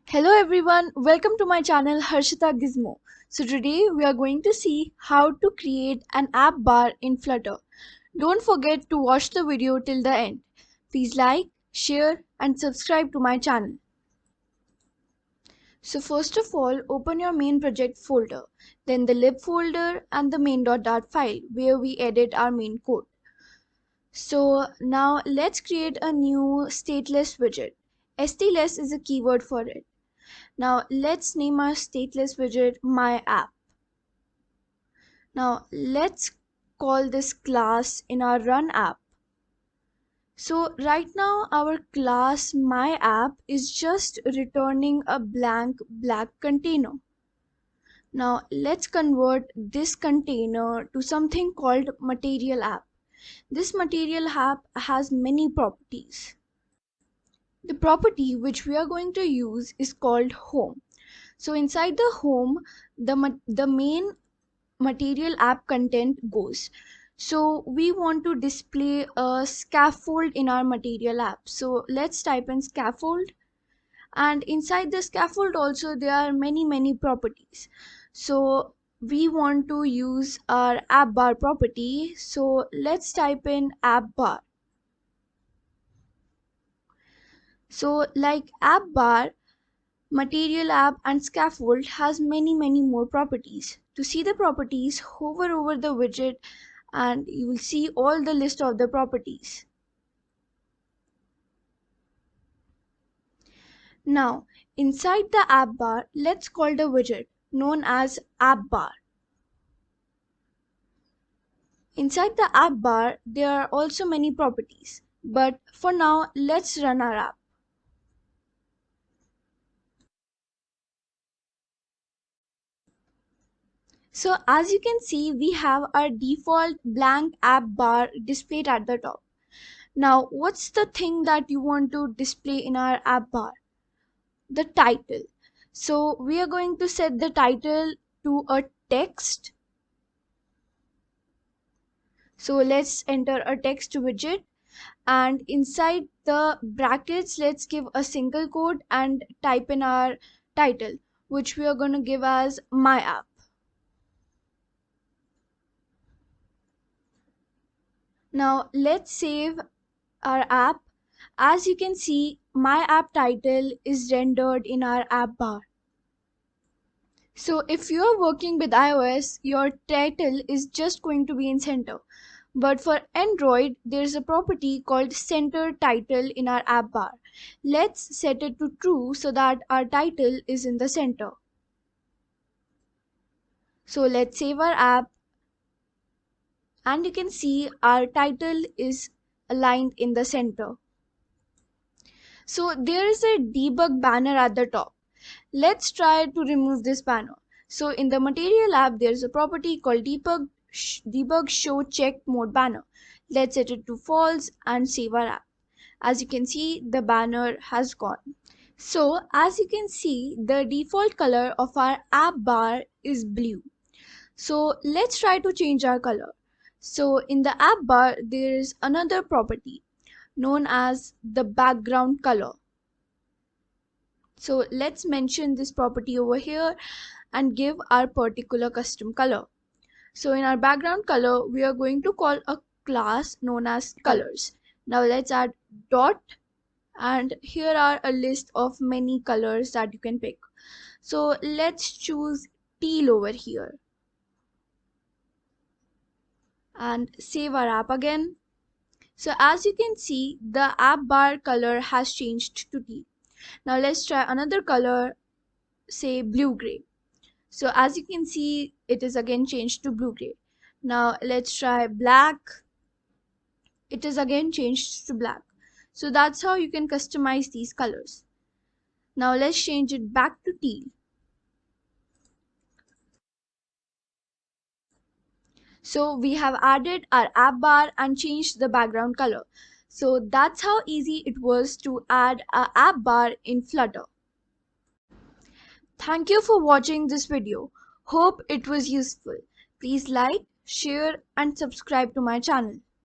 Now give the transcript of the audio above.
Hello everyone, welcome to my channel Harshita Gizmo. So today we are going to see how to create an app bar in Flutter. Don't forget to watch the video till the end. Please like, share and subscribe to my channel. So first of all, open your main project folder, then the lib folder and the main.dart file where we edit our main code. So now let's create a new stateless widget. Stateless is a keyword for it. Now let's name our stateless widget my app. Now let's call this class in our run app. So right now our class my app is just returning a blank black container. Now let's convert this container to something called material app. This material app has many properties. The property which we are going to use is called home. So inside the home, the main material app content goes. So we want to display a scaffold in our material app. So let's type in scaffold, and inside the scaffold also there are many properties. So we want to use our app bar property. So let's type in app bar. So like app bar, material app and scaffold has many more properties. To see the properties, hover over the widget and you will see all the list of the properties. Now inside the app bar, let's call the widget known as app bar. Inside the app bar there are also many properties, but for now let's run our app. So as you can see, we have our default blank app bar displayed at the top. Now, what's the thing that you want to display in our app bar? The title. So we are going to set the title to a text. So let's enter a text widget, and inside the brackets, let's give a single quote and type in our title, which we are going to give as my app. Now let's save our app. As you can see, my app title is rendered in our app bar. So if you are working with iOS, your title is just going to be in center. But for Android, there's a property called center title in our app bar. Let's set it to true so that our title is in the center. So let's save our app, and you can see our title is aligned in the center. So there is a debug banner at the top. Let's try to remove this banner. So in the material app, there's a property called debug show check mode banner. Let's set it to false and save our app. As you can see, the banner has gone. So as you can see, the default color of our app bar is blue. So let's try to change our color. So in the app bar, there is another property known as the background color. So let's mention this property over here and give our particular custom color. So in our background color, we are going to call a class known as colors. Now let's add dot, and here are a list of many colors that you can pick. So let's choose teal over here and save our app again. So as you can see, the app bar color has changed to teal. Now let's try another color, say blue gray. So as you can see, it is again changed to blue gray. Now let's try black. It is again changed to black. So that's how you can customize these colors. Now let's change it back to teal. So we have added our app bar and changed the background color. So that's how easy it was to add an app bar in Flutter. Thank you for watching this video. Hope it was useful. Please like, share and subscribe to my channel.